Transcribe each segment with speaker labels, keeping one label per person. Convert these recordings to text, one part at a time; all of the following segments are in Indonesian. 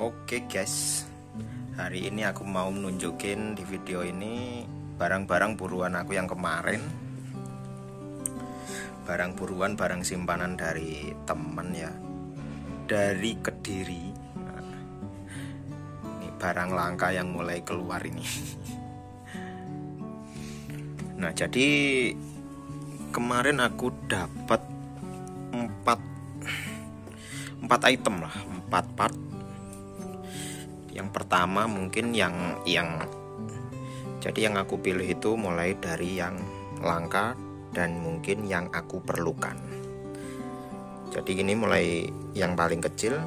Speaker 1: Oke guys, hari ini aku mau menunjukin di video ini barang-barang buruan aku yang kemarin. Barang buruan, barang simpanan dari temen ya, dari Kediri. Ini barang langka yang mulai keluar ini. Nah, jadi kemarin aku dapat 4 item lah, 4 part. Yang pertama mungkin yang jadi yang aku pilih itu mulai dari yang langka dan mungkin yang aku perlukan. Jadi ini mulai yang paling kecil,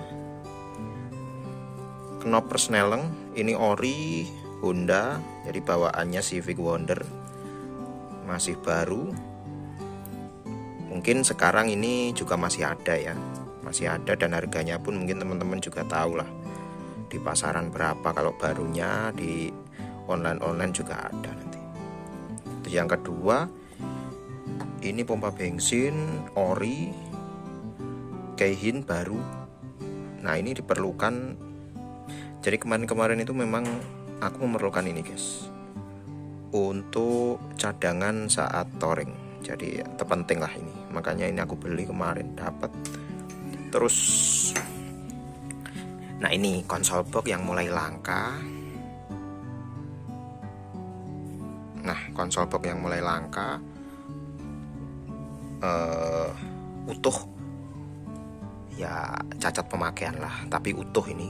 Speaker 1: knop persneleng, ini ori Honda, jadi bawaannya Civic Wonder, masih baru. Mungkin sekarang ini juga masih ada ya, masih ada, dan harganya pun mungkin teman-teman juga tahu lah di pasaran berapa. Kalau barunya di online juga ada nanti. Terus yang kedua, ini pompa bensin ori Keihin baru. Nah, ini diperlukan. Jadi kemarin itu memang aku memerlukan ini guys, untuk cadangan saat touring. Jadi terpenting lah ini, makanya ini aku beli kemarin dapat. Terus nah, ini konsol box yang mulai langka. Nah, konsol box yang mulai langka, utuh ya, cacat pemakaian lah, tapi utuh ini.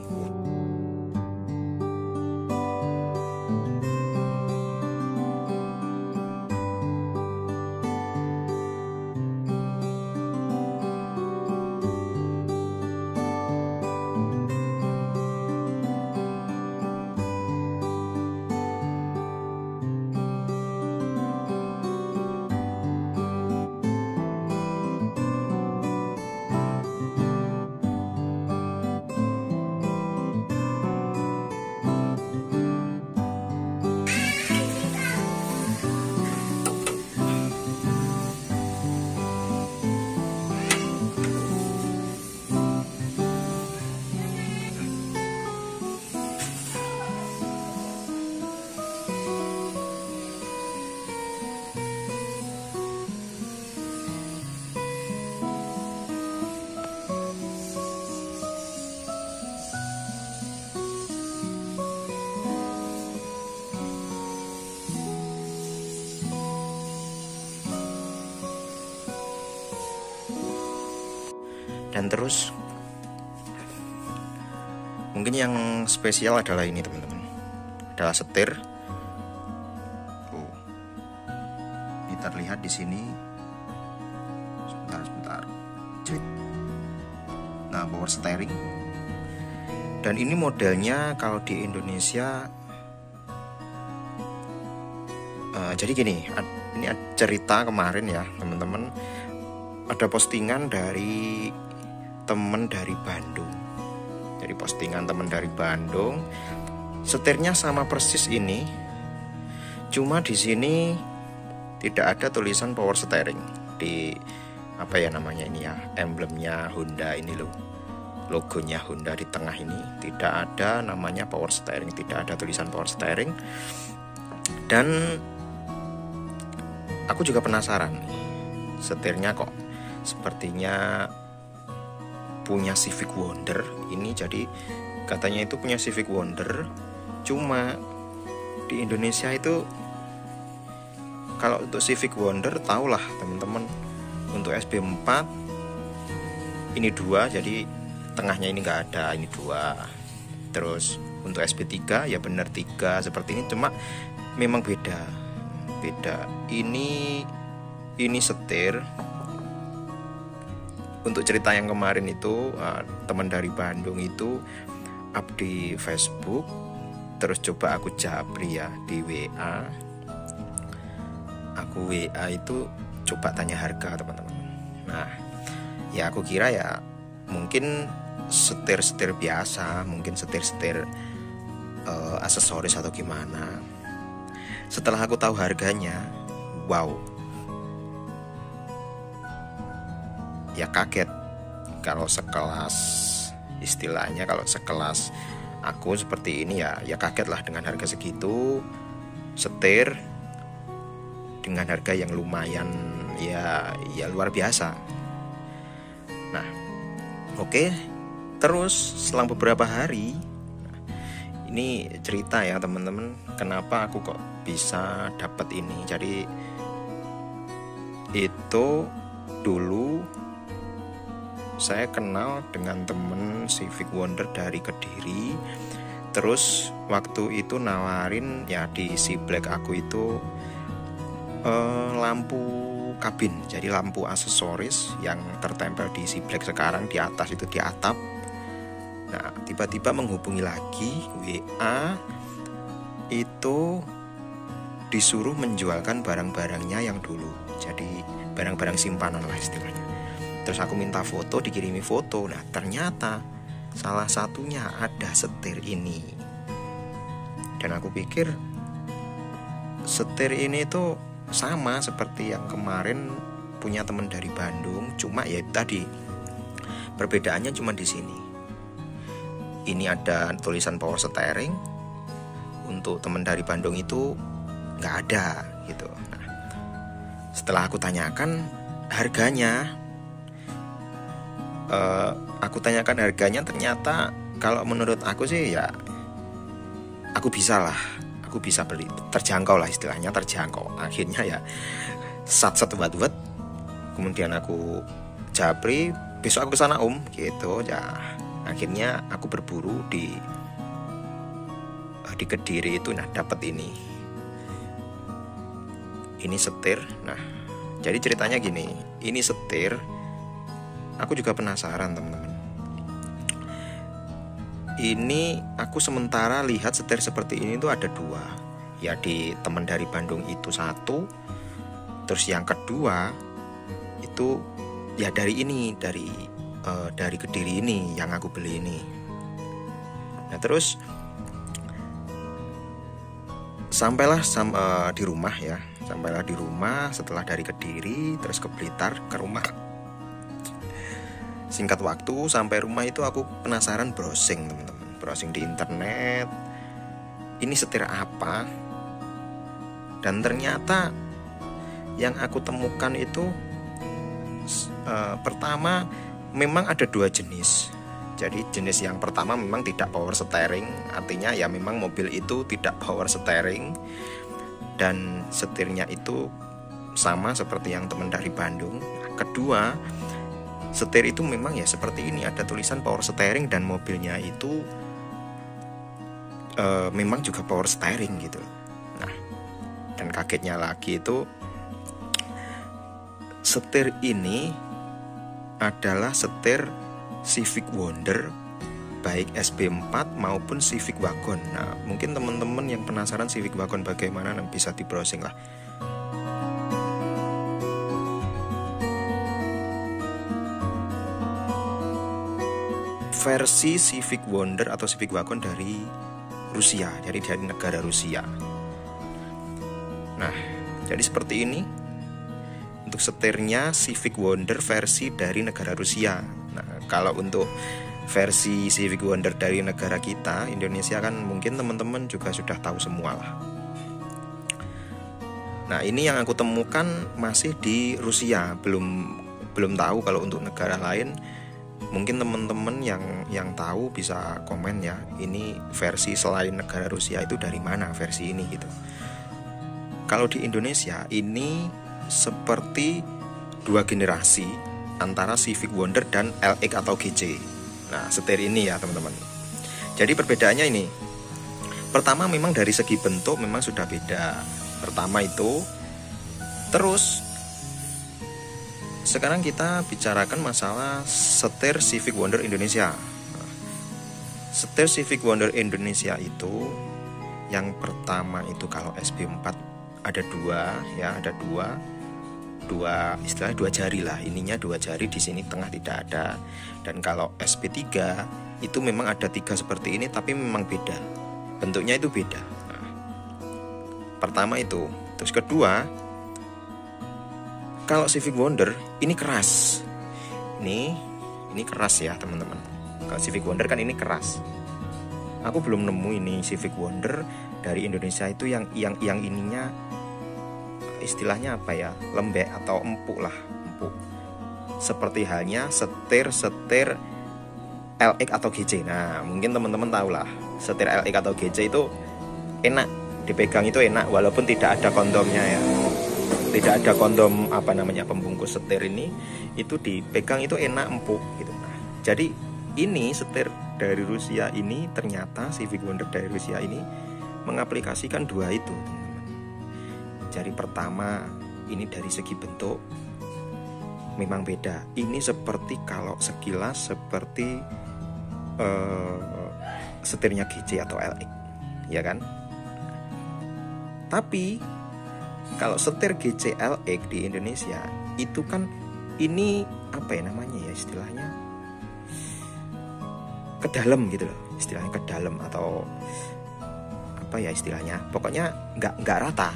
Speaker 1: Dan terus mungkin yang spesial adalah ini teman-teman, adalah setir. Ini terlihat di sini. Sebentar. Nah, power steering. Dan ini modelnya kalau di Indonesia, jadi gini, ini cerita kemarin ya teman-teman, ada postingan dari temen dari Bandung. Jadi postingan temen dari Bandung, setirnya sama persis ini, cuma di sini tidak ada tulisan power steering di apa ya namanya ini ya, emblemnya Honda ini loh, logonya Honda di tengah ini tidak ada namanya power steering, tidak ada tulisan power steering. Dan aku juga penasaran, setirnya kok sepertinya punya Civic Wonder ini. Jadi katanya itu punya Civic Wonder, cuma di Indonesia itu kalau untuk Civic Wonder tahulah teman-teman, untuk SB4 ini 2, jadi tengahnya ini nggak ada, ini 2. Terus untuk SB3 ya benar 3 seperti ini, cuma memang beda. Ini setir. Untuk cerita yang kemarin itu, teman dari Bandung itu up di Facebook, terus coba aku japri ya di WA. Aku WA itu coba tanya harga teman-teman. Nah, ya aku kira ya mungkin setir-setir biasa, mungkin setir-setir aksesoris atau gimana. Setelah aku tahu harganya, wow, ya kaget. Kalau sekelas, istilahnya kalau sekelas aku seperti ini ya kaget lah dengan harga segitu, setir dengan harga yang lumayan ya luar biasa. Nah, oke. Terus selang beberapa hari, ini cerita ya teman-teman, kenapa aku kok bisa dapat ini. Jadi itu dulu saya kenal dengan temen Civic Wonder dari Kediri. Terus waktu itu nawarin ya di si Black aku itu lampu kabin, jadi lampu aksesoris yang tertempel di si Black sekarang di atas itu, di atap. Nah, tiba-tiba menghubungi lagi WA, itu disuruh menjualkan barang-barangnya yang dulu, jadi barang-barang simpanan lah istilahnya. Terus aku minta foto, dikirimi foto. Nah, ternyata salah satunya ada setir ini. Dan aku pikir setir ini tuh sama seperti yang kemarin punya teman dari Bandung, cuma ya tadi perbedaannya cuma di sini. Ini ada tulisan power steering, untuk teman dari Bandung itu nggak ada gitu. Nah, setelah aku tanyakan harganya, ternyata kalau menurut aku sih ya aku bisa beli, terjangkau lah istilahnya, terjangkau. Akhirnya ya sat buat kemudian aku japri, besok aku kesana gitu ya. Akhirnya aku berburu di Kediri itu, nah dapat ini setir. Nah, jadi ceritanya gini, ini setir aku juga penasaran teman-teman. Ini aku sementara lihat setir seperti ini tuh ada dua, ya di teman dari Bandung itu satu, terus yang kedua itu ya dari Kediri ini yang aku beli ini. Nah, terus sampailah di rumah setelah dari Kediri terus ke Blitar ke rumah. Singkat waktu sampai rumah itu aku penasaran, browsing teman-teman, browsing di internet, ini setir apa. Dan ternyata yang aku temukan itu pertama memang ada dua jenis. Jadi jenis yang pertama memang tidak power steering, artinya ya memang mobil itu tidak power steering dan setirnya itu sama seperti yang teman dari Bandung. Kedua, setir itu memang ya seperti ini, ada tulisan power steering dan mobilnya itu memang juga power steering gitu. Nah, dan kagetnya lagi itu setir ini adalah setir Civic Wonder, baik SB4 maupun Civic Wagon. Nah, mungkin teman-teman yang penasaran Civic Wagon bagaimana, bisa di browsing lah. Versi Civic Wonder atau Civic Wagon dari Rusia, dari negara Rusia. Nah, jadi seperti ini untuk setirnya Civic Wonder versi dari negara Rusia. Nah, kalau untuk versi Civic Wonder dari negara kita, Indonesia, kan mungkin teman-teman juga sudah tahu semua lah. Nah, ini yang aku temukan masih di Rusia, belum tahu kalau untuk negara lain. Mungkin teman-teman yang tahu bisa komen ya, ini versi selain negara Rusia itu dari mana versi ini gitu. Kalau di Indonesia ini seperti dua generasi antara Civic Wonder dan LX atau GC. Nah, setir ini ya teman-teman. Jadi perbedaannya ini, pertama memang dari segi bentuk memang sudah beda. Pertama itu. Terus sekarang kita bicarakan masalah setir Civic Wonder Indonesia. Setir Civic Wonder Indonesia itu yang pertama itu kalau SB4 ada dua istilah dua jari lah, ininya dua jari, di sini tengah tidak ada. Dan kalau SB3 itu memang ada 3 seperti ini, tapi memang beda, bentuknya itu beda. Nah, pertama itu. Terus kedua, kalau Civic Wonder ini keras, ini keras ya teman-teman. Kalau Civic Wonder kan ini keras. Aku belum nemu ini Civic Wonder dari Indonesia itu yang ininya istilahnya apa ya, lembek atau empuk lah, empuk. Seperti halnya setir LX atau GC. Nah, mungkin teman-teman tahu lah, setir LX atau GC itu enak dipegang, itu enak walaupun tidak ada kondomnya ya. Tidak ada kondom pembungkus setir ini, itu dipegang itu enak, empuk gitu. Nah, jadi ini setir dari Rusia ini, ternyata Civic Wonder dari Rusia ini mengaplikasikan dua itu, teman-teman. Jadi pertama, ini dari segi bentuk memang beda. Ini seperti kalau sekilas seperti setirnya GC atau LX, ya kan? Tapi kalau setir GC LX di Indonesia itu kan ini apa ya namanya ya istilahnya, ke dalam gitu loh, istilahnya ke dalam atau apa ya istilahnya, pokoknya nggak rata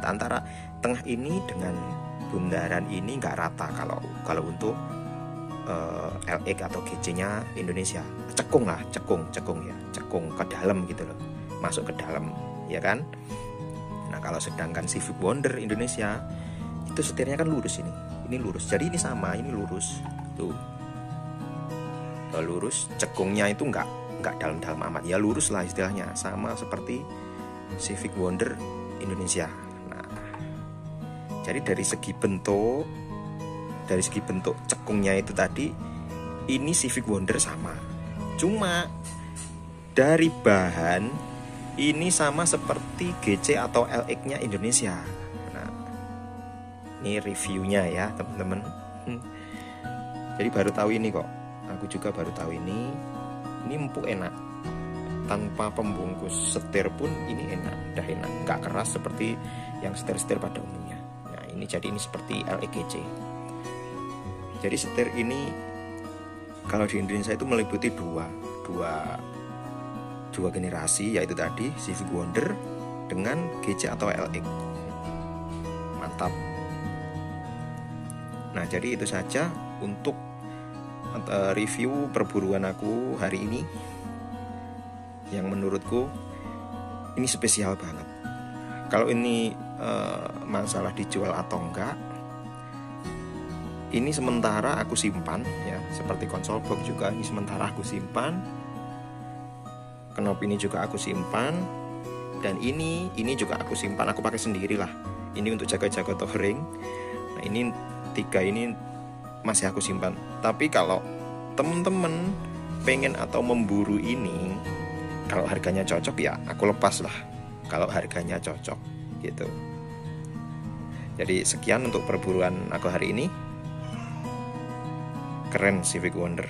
Speaker 1: antara tengah ini dengan bundaran ini nggak rata kalau untuk LX atau GC-nya Indonesia. Cekung ke dalam gitu loh, masuk ke dalam, ya kan? Nah, kalau sedangkan Civic Wonder Indonesia itu setirnya kan lurus, ini lurus, jadi ini sama, ini lurus tuh, lurus, cekungnya itu nggak dalam-dalam amat ya, lurus lah istilahnya, sama seperti Civic Wonder Indonesia. Nah, jadi dari segi bentuk cekungnya itu tadi, ini Civic Wonder sama, cuma dari bahan ini sama seperti GC atau LX-nya Indonesia. Nah, ini reviewnya ya teman-teman. Jadi baru tahu ini kok. Aku juga baru tahu ini empuk, enak, tanpa pembungkus setir pun ini udah enak, nggak keras seperti yang setir-setir pada umumnya. Nah, ini seperti LXGC. Jadi setir ini kalau di Indonesia itu meliputi dua generasi, yaitu tadi Civic Wonder dengan GC atau LX. Mantap. Nah, jadi itu saja untuk review perburuan aku hari ini, yang menurutku ini spesial banget. Kalau ini masalah dijual atau enggak, ini sementara aku simpan ya, seperti konsol box juga ini sementara aku simpan, knob ini juga aku simpan, dan ini juga aku simpan, aku pakai sendiri lah. Ini untuk jaga-jaga touring. Nah, ini 3 ini masih aku simpan. Tapi kalau temen-temen pengen atau memburu ini, kalau harganya cocok ya aku lepas lah, kalau harganya cocok gitu. Jadi sekian untuk perburuan aku hari ini. Keren Civic Wonder.